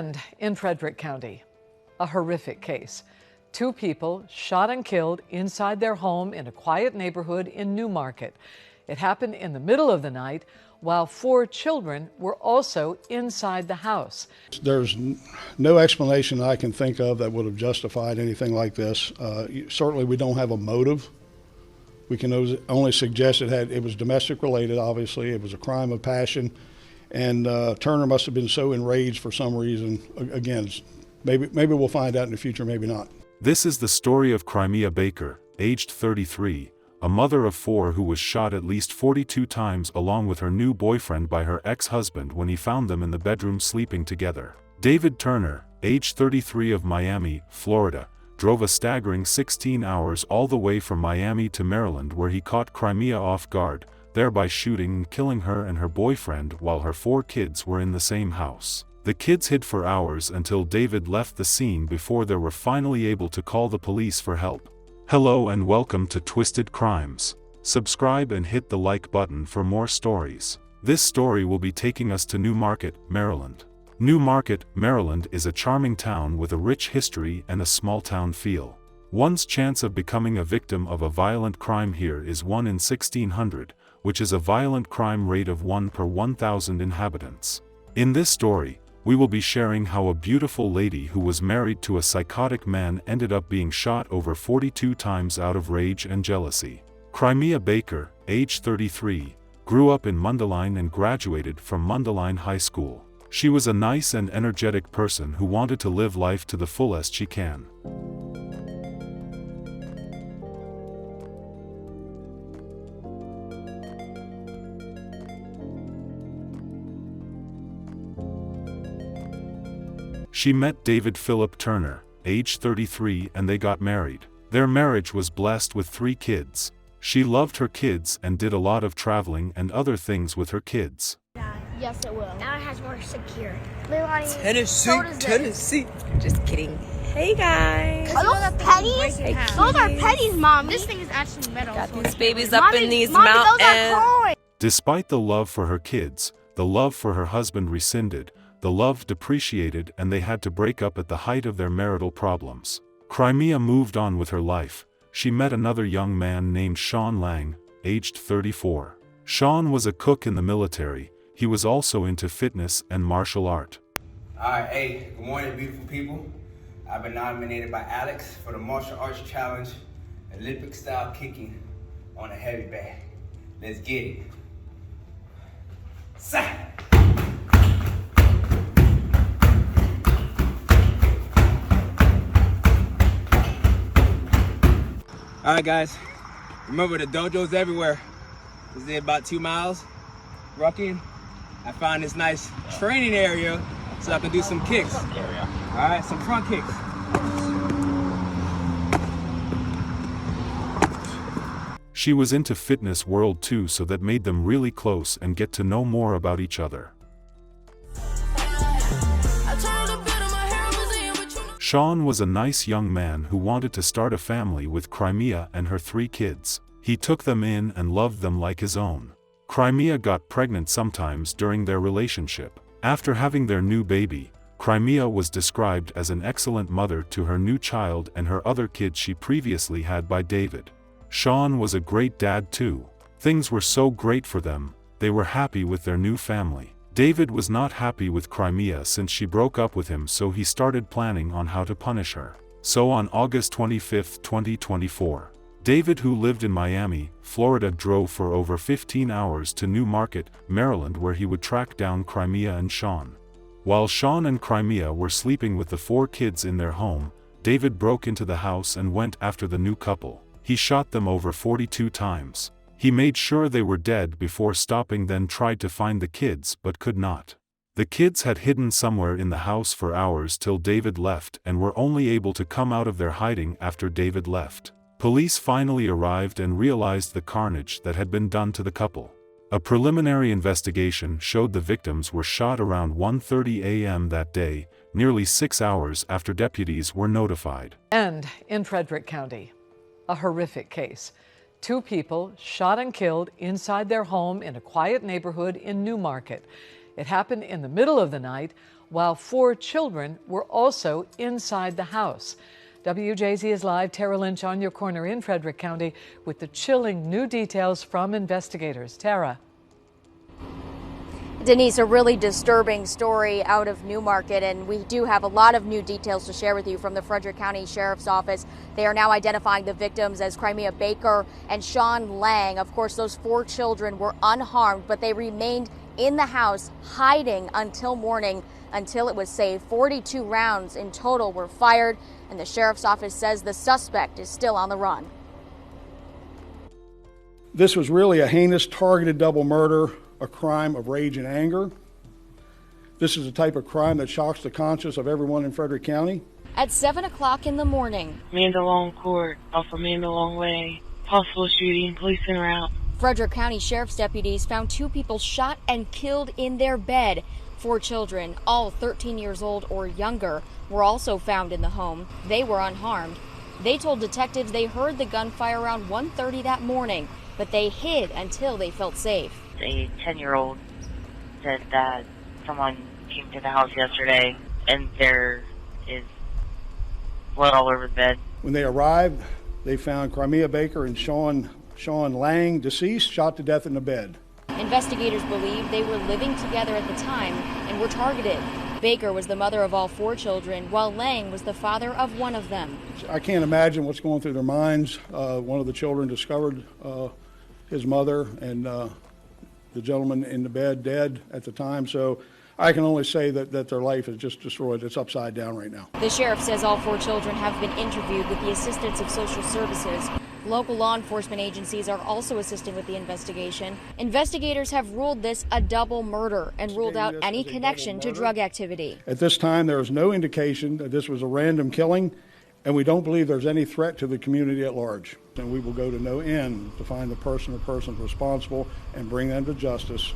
And in Frederick County, a horrific case. 2 people shot and killed inside their home in a quiet neighborhood in Newmarket. It happened in the middle of the night while 4 children were also inside the house. There's no explanation that I can think of that would have justified anything like this. Certainly we don't have a motive. We can only suggest it was domestic related, obviously. It was a crime of passion. And Turner must have been so enraged for some reason. Again, maybe we'll find out in the future, maybe not. This is the story of Crimea Baker, aged 33, a mother of 4 who was shot at least 42 times along with her new boyfriend by her ex-husband when he found them in the bedroom sleeping together. David Turner, age 33 of Miami, Florida, drove a staggering 16 hours all the way from Miami to Maryland where he caught Crimea off guard, thereby shooting and killing her and her boyfriend while her 4 kids were in the same house. The kids hid for hours until David left the scene before they were finally able to call the police for help. Hello and welcome to Twisted Crimes. Subscribe and hit the like button for more stories. This story will be taking us to Newmarket, Maryland. Newmarket, Maryland is a charming town with a rich history and a small-town feel. One's chance of becoming a victim of a violent crime here is 1 in 1,600, which is a violent crime rate of 1 per 1,000 inhabitants. In this story, we will be sharing how a beautiful lady who was married to a psychotic man ended up being shot over 42 times out of rage and jealousy. Crimea Baker, age 33, grew up in Mundelein and graduated from Mundelein High School. She was a nice and energetic person who wanted to live life to the fullest she can. She met David Philip Turner, age 33, and they got married. Their marriage was blessed with 3 kids. She loved her kids and did a lot of traveling and other things with her kids. Yes, it will. Now it has more security. Tennessee. Just kidding. Hey guys. Are those pennies? Those are pennies, Mom. This thing is actually metal. Got these babies up in these mountains. Those are coins. Despite the love for her kids, the love for her husband rescinded, the love depreciated, and they had to break up at the height of their marital problems. Crimea moved on with her life. She met another young man named Sean Lang, aged 34. Sean was a cook in the military. He was also into fitness and martial art. Alright, hey, good morning, beautiful people. I've been nominated by Alex for the Martial Arts Challenge, Olympic style kicking on a heavy bag. Let's get it. Sa! Alright guys, remember the dojo's everywhere. This is about 2 miles. Walking. I found this nice training area so I can do some kicks. Alright, some front kicks. She was into fitness world too, so that made them really close and get to know more about each other. Sean was a nice young man who wanted to start a family with Crimea and her 3 kids. He took them in and loved them like his own. Crimea got pregnant sometimes during their relationship. After having their new baby, Crimea was described as an excellent mother to her new child and her other kids she previously had by David. Sean was a great dad too. Things were so great for them, they were happy with their new family. David was not happy with Crimea since she broke up with him, so he started planning on how to punish her. So on August 25, 2024, David, who lived in Miami, Florida, drove for over 15 hours to Newmarket, Maryland, where he would track down Crimea and Sean. While Sean and Crimea were sleeping with the 4 kids in their home, David broke into the house and went after the new couple. He shot them over 42 times. He made sure they were dead before stopping, then tried to find the kids but could not. The kids had hidden somewhere in the house for hours till David left and were only able to come out of their hiding after David left. Police finally arrived and realized the carnage that had been done to the couple. A preliminary investigation showed the victims were shot around 1:30 a.m. that day, nearly 6 hours after deputies were notified. And in Frederick County, a horrific case. 2 people shot and killed inside their home in a quiet neighborhood in Newmarket. It happened in the middle of the night while 4 children were also inside the house. WJZ is live. Tara Lynch on your corner in Frederick County with the chilling new details from investigators. Tara. Denise, a really disturbing story out of Newmarket, and we do have a lot of new details to share with you from the Frederick County Sheriff's Office. They are now identifying the victims as Crimea Baker and Sean Lang. Of course, those 4 children were unharmed, but they remained in the house hiding until morning, until it was safe. 42 rounds in total were fired, and the Sheriff's Office says the suspect is still on the run. This was really a heinous targeted double murder, a crime of rage and anger. This is a type of crime that shocks the conscience of everyone in Frederick County. At 7 o'clock in the morning, Mandalong Court, off of Mandalong Way, possible shooting, police en route. Frederick County Sheriff's deputies found 2 people shot and killed in their bed. 4 children, all 13 years old or younger, were also found in the home. They were unharmed. They told detectives they heard the gunfire around 1:30 that morning, but they hid until they felt safe. A 10-year-old said that someone came to the house yesterday and there is blood all over the bed. When they arrived, they found Crimea Baker and Sean Lang deceased, shot to death in the bed. Investigators believe they were living together at the time and were targeted. Baker was the mother of all 4 children, while Lang was the father of one of them. I can't imagine what's going through their minds. One of the children discovered his mother and the gentleman in the bed dead at the time. So I can only say that their life is just destroyed. It's upside down right now. The sheriff says all 4 children have been interviewed with the assistance of social services. Local law enforcement agencies are also assisting with the investigation. Investigators have ruled this a double murder and ruled out any connection to drug activity. At this time, there is no indication that this was a random killing, and we don't believe there's any threat to the community at large. And we will go to no end to find the person or persons responsible and bring them to justice.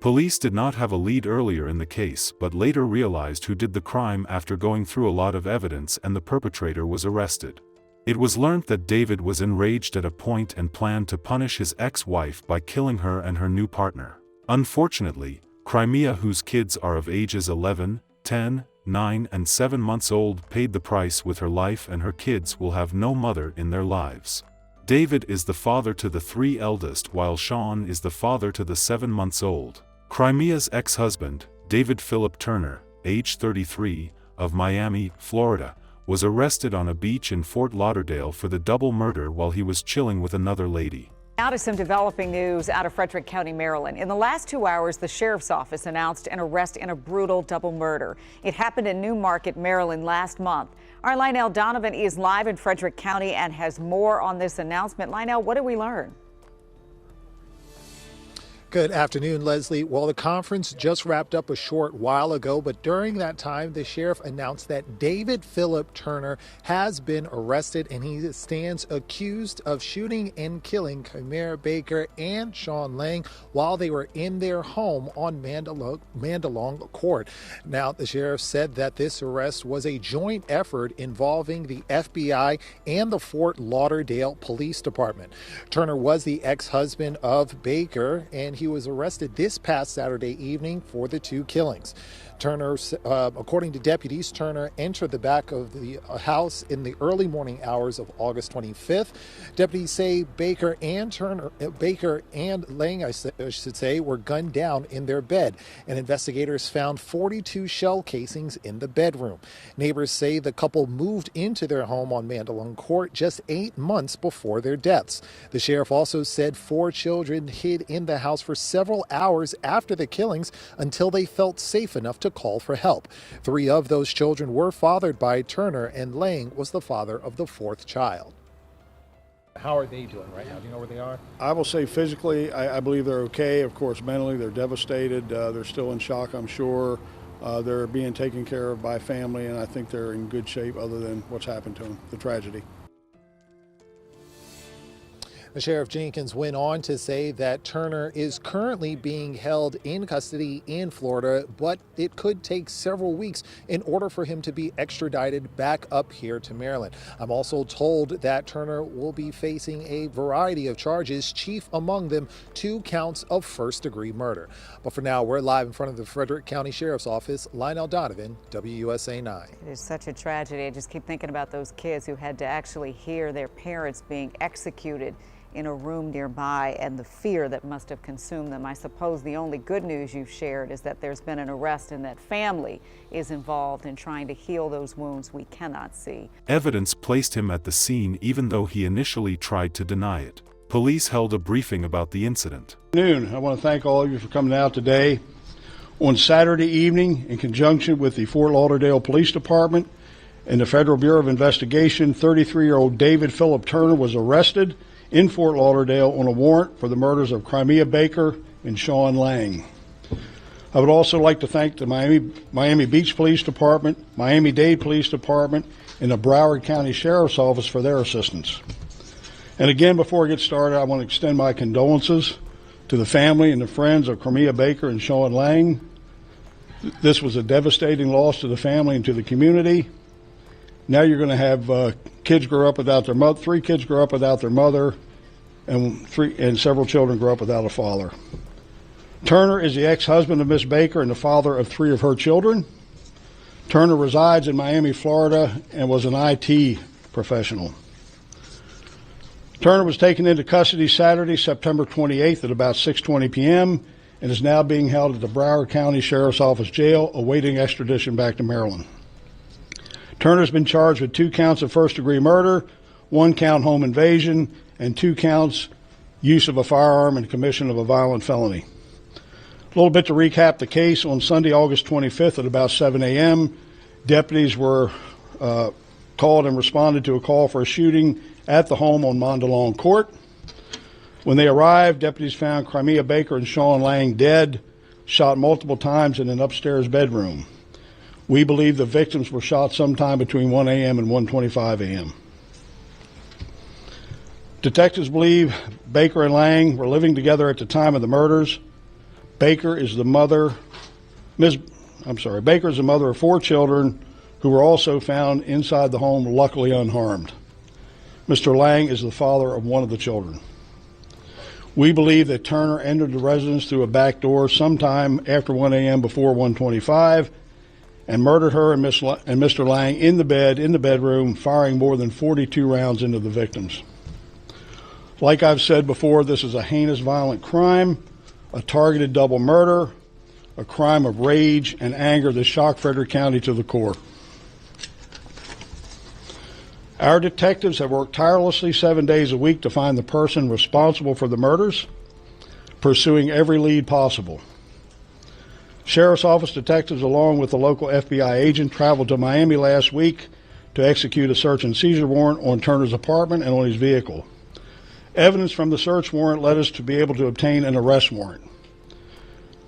Police did not have a lead earlier in the case, but later realized who did the crime after going through a lot of evidence, and the perpetrator was arrested. It was learned that David was enraged at a point and planned to punish his ex-wife by killing her and her new partner. Unfortunately, Crimea, whose kids are of ages 11, 10, 9 and 7 months old, paid the price with her life, and her kids will have no mother in their lives. David is the father to the 3 eldest, while Sean is the father to the 7 months old. Crimea's ex-husband, David Philip Turner, age 33, of Miami, Florida, was arrested on a beach in Fort Lauderdale for the double murder while he was chilling with another lady. Now to some developing news out of Frederick County, Maryland. In the last 2 hours, the sheriff's office announced an arrest in a brutal double murder. It happened in Newmarket, Maryland last month. Our Lionel Donovan is live in Frederick County and has more on this announcement. Lionel, what did we learn? Good afternoon, Leslie. Well, the conference just wrapped up a short while ago, but during that time, the sheriff announced that David Philip Turner has been arrested, and he stands accused of shooting and killing Crimea Baker and Sean Lang while they were in their home on Mandalong Court. Now, the sheriff said that this arrest was a joint effort involving the FBI and the Fort Lauderdale Police Department. Turner was the ex-husband of Baker, and he was arrested this past Saturday evening for the 2 killings. Turner, according to deputies, Turner entered the back of the house in the early morning hours of August 25th. Deputies say Baker and Lang, I should say, were gunned down in their bed, and investigators found 42 shell casings in the bedroom. Neighbors say the couple moved into their home on Mandalong Court just 8 months before their deaths. The sheriff also said 4 children hid in the house for several hours after the killings until they felt safe enough to call for help. 3 of those children were fathered by Turner, and Lang was the father of the 4th child. How are they doing right now? Do you know where they are? I will say physically, I believe they're okay. Of course, mentally, they're devastated. They're still in shock, I'm sure. They're being taken care of by family, and I think they're in good shape other than what's happened to them, the tragedy. Sheriff Jenkins went on to say that Turner is currently being held in custody in Florida, but it could take several weeks in order for him to be extradited back up here to Maryland. I'm also told that Turner will be facing a variety of charges, chief among them 2 counts of first-degree murder. But for now, we're live in front of the Frederick County Sheriff's Office. Lionel Donovan, WUSA 9. It is such a tragedy. I just keep thinking about those kids who had to actually hear their parents being executed in a room nearby and the fear that must have consumed them. I suppose the only good news you've shared is that there's been an arrest and that family is involved in trying to heal those wounds we cannot see. Evidence placed him at the scene even though he initially tried to deny it. Police held a briefing about the incident. I want to thank all of you for coming out today. On Saturday evening, in conjunction with the Fort Lauderdale Police Department and the Federal Bureau of Investigation, 33-year-old David Philip Turner was arrested in Fort Lauderdale on a warrant for the murders of Crimea Baker and Sean Lang. I would also like to thank the Miami Beach Police Department, Miami-Dade Police Department, and the Broward County Sheriff's Office for their assistance. And again, before I get started, I want to extend my condolences to the family and the friends of Crimea Baker and Sean Lang. This was a devastating loss to the family and to the community. Now you're going to have kids grow up without their mother, 3 kids grow up without their mother, and several children grow up without a father. Turner is the ex-husband of Miss Baker and the father of 3 of her children. Turner resides in Miami, Florida, and was an IT professional. Turner was taken into custody Saturday, September 28th at about 6:20 p.m. and is now being held at the Broward County Sheriff's Office jail awaiting extradition back to Maryland. Turner's been charged with 2 counts of first-degree murder, 1 count home invasion, and 2 counts use of a firearm and commission of a violent felony. A little bit to recap the case. On Sunday, August 25th at about 7 a.m., deputies were called and responded to a call for a shooting at the home on Mondalong Court. When they arrived, deputies found Crimea Baker and Sean Lang dead, shot multiple times in an upstairs bedroom. We believe the victims were shot sometime between 1 a.m. and 1:25 a.m. Detectives believe Baker and Lang were living together at the time of the murders. Baker is the mother of 4 children who were also found inside the home, luckily unharmed. Mr. Lang is the father of 1 of the children. We believe that Turner entered the residence through a back door sometime after 1 a.m. before 1:25 and murdered her and Mr. Lang in the bedroom, firing more than 42 rounds into the victims. Like I've said before, this is a heinous violent crime, a targeted double murder, a crime of rage and anger that shocked Frederick County to the core. Our detectives have worked tirelessly 7 days a week to find the person responsible for the murders, pursuing every lead possible. Sheriff's Office detectives, along with the local FBI agent, traveled to Miami last week to execute a search and seizure warrant on Turner's apartment and on his vehicle. Evidence from the search warrant led us to be able to obtain an arrest warrant.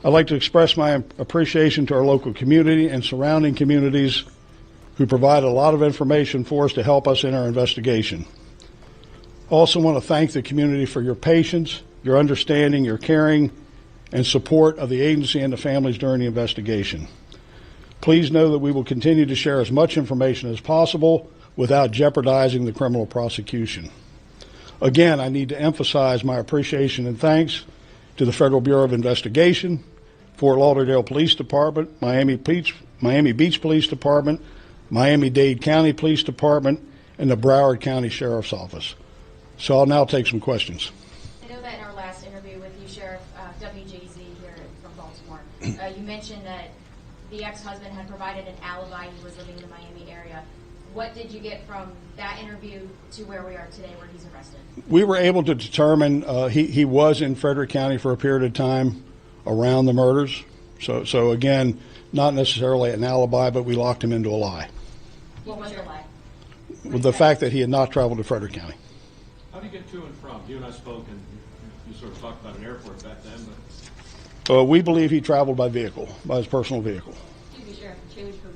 I'd like to express my appreciation to our local community and surrounding communities who provide a lot of information for us to help us in our investigation. Also want to thank the community for your patience, your understanding, your caring, and support of the agency and the families during the investigation. Please know that we will continue to share as much information as possible without jeopardizing the criminal prosecution. Again, I need to emphasize my appreciation and thanks to the Federal Bureau of Investigation, Fort Lauderdale Police Department, Miami Beach Police Department, Miami-Dade County Police Department, and the Broward County Sheriff's Office. So I'll now take some questions. I know that in our last interview with you, Sheriff, WJZ here from Baltimore, you mentioned that the ex-husband had provided an alibi. He was living in the Miami area. What did you get from that interview to where we are today, where he's arrested? We were able to determine he was in Frederick County for a period of time around the murders. So again, not necessarily an alibi, but we locked him into a lie. What was the lie? With the fact that he had not traveled to Frederick County. How do you get to and from? You and I spoke, and you sort of talked about an airport back then, but we believe he traveled by vehicle, by his personal vehicle. Excuse me, Sheriff. Change from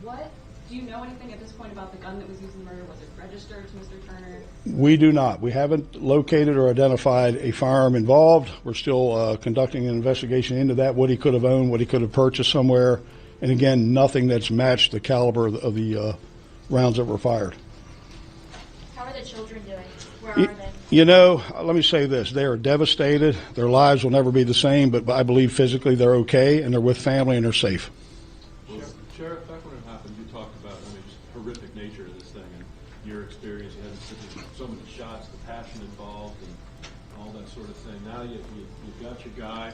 what Do you know anything at this point about the gun that was used in the murder? Was it registered to Mr. Turner? We do not. We haven't located or identified a firearm involved. We're still conducting an investigation into that, what he could have owned, what he could have purchased somewhere. And again, nothing that's matched the caliber of the rounds that were fired. How are the children doing? Where are they? You know, let me say this. They are devastated. Their lives will never be the same, but I believe physically they're okay, and they're with family, and they're safe. Sheriff, back when it happened, you talked about, just horrific nature of this thing and your experience. You had so many shots, the passion involved, and all that sort of thing. Now you've got your guy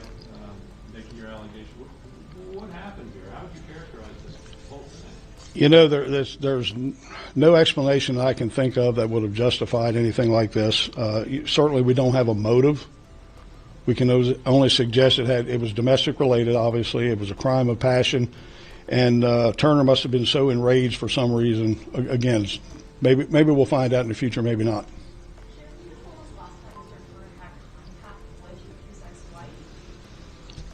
making your allegation. What happened here? How would you characterize this whole thing? You know, there's no explanation I can think of that would have justified anything like this. Certainly, we don't have a motive. We can only suggest it was domestic related. Obviously, it was a crime of passion, and Turner must have been so enraged for some reason. Again, maybe we'll find out in the future. Maybe not.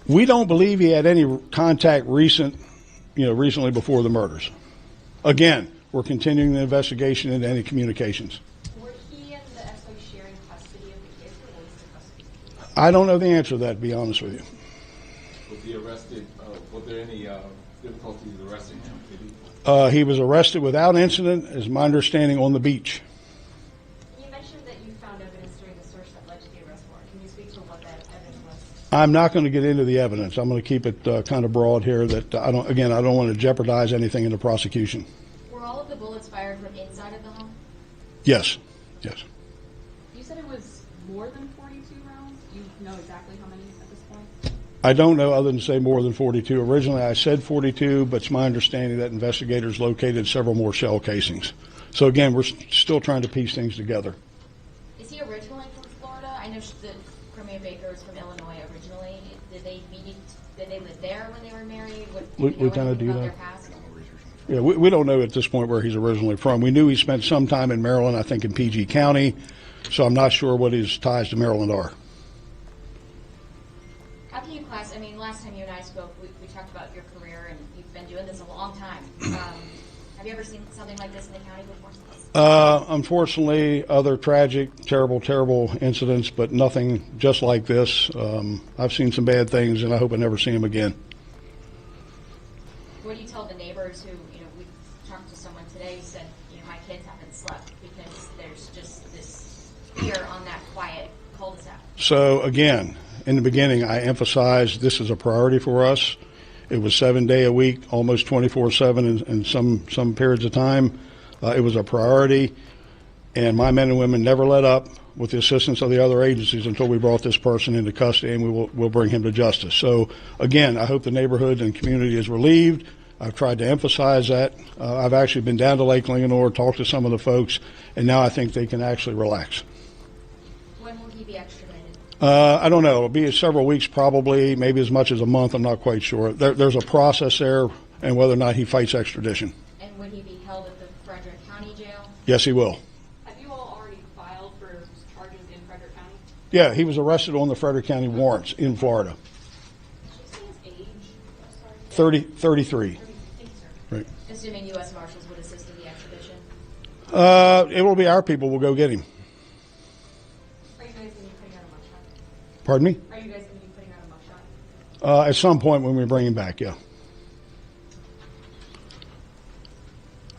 We don't believe he had any contact recently before the murders. Again, we're continuing the investigation into any communications. Were he and the SO sharing custody of the kids, or was the custody? I don't know the answer to that, to be honest with you. Was he arrested? Were there any difficulties arresting him? He was arrested without incident, is my understanding, on the beach. You mentioned that you found evidence during the search that led to the arrest warrant. Can you speak to what that evidence was? I'm not going to get into the evidence. I'm going to keep it kind of broad here. That I don't want to jeopardize anything in the prosecution. Were all of the bullets fired from inside of the home? Yes. You said it was more than 42 rounds. Do you know exactly how many at this point? I don't know other than say more than 42. Originally, I said 42, but it's my understanding that investigators located several more shell casings. So again, we're still trying to piece things together. Is he originally from Florida? I know that Crimea Baker is from Illinois originally. Did they live there when they were married? Lieutenant, do you know? Yeah, we don't know at this point where he's originally from. We knew he spent some time in Maryland, I think in PG County, so I'm not sure what his ties to Maryland are. How can you last time you and I spoke, we talked about your career, and you've been doing this a long time. Have you ever seen something like this in the county before? Unfortunately, other tragic, terrible incidents, but nothing just like this. I've seen some bad things, and I hope I never see them again. What do you tell the neighbors who, we talked to someone today who said, my kids haven't slept because there's just this fear on that quiet cul-de-sac? So again, in the beginning, I emphasized this is a priority for us. It was 7 days a week, almost 24/7 in some periods of time. It was a priority, and my men and women never let up with the assistance of the other agencies until we brought this person into custody, and we'll bring him to justice. So again, I hope the neighborhood and community is relieved. I've tried to emphasize that. I've actually been down to Lake Linganore, talked to some of the folks, and now I think they can actually relax. When will he be extradited? I don't know. It'll be several weeks, probably, maybe as much as a month. I'm not quite sure. There's a process there, and whether or not he fights extradition. And would he be held at the Frederick County Jail? Yes, he will. Have you all already filed for charges in Frederick County? Yeah, he was arrested on the Frederick County warrants in Florida. Did you say his age? 33. Thank you, sir. Right. Assuming U.S. Marshals would assist in the extradition? It will be our people will go get him. Are you guys going to be putting out a mugshot? Pardon me? Are you guys going to be putting out a mugshot? At some point when we bring him back, yeah.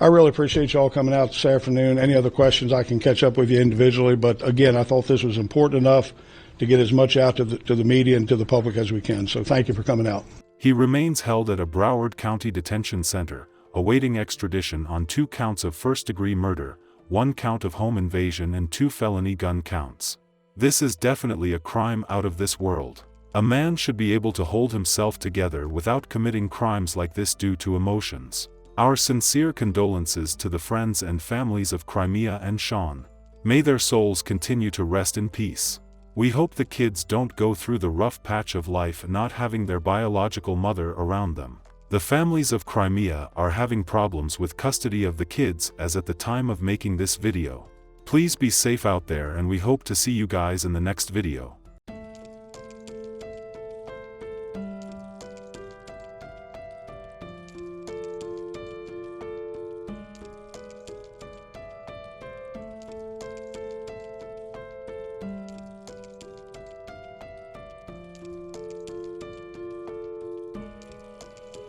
I really appreciate you all coming out this afternoon. Any other questions, I can catch up with you individually. But again, I thought this was important enough to get as much out to the media and to the public as we can. So thank you for coming out. He remains held at a Broward County Detention Center, awaiting extradition on 2 counts of first-degree murder, 1 count of home invasion and 2 felony gun counts. This is definitely a crime out of this world. A man should be able to hold himself together without committing crimes like this due to emotions. Our sincere condolences to the friends and families of Crimea and Sean. May their souls continue to rest in peace. We hope the kids don't go through the rough patch of life not having their biological mother around them. The families of Crimea are having problems with custody of the kids as at the time of making this video. Please be safe out there, and we hope to see you guys in the next video.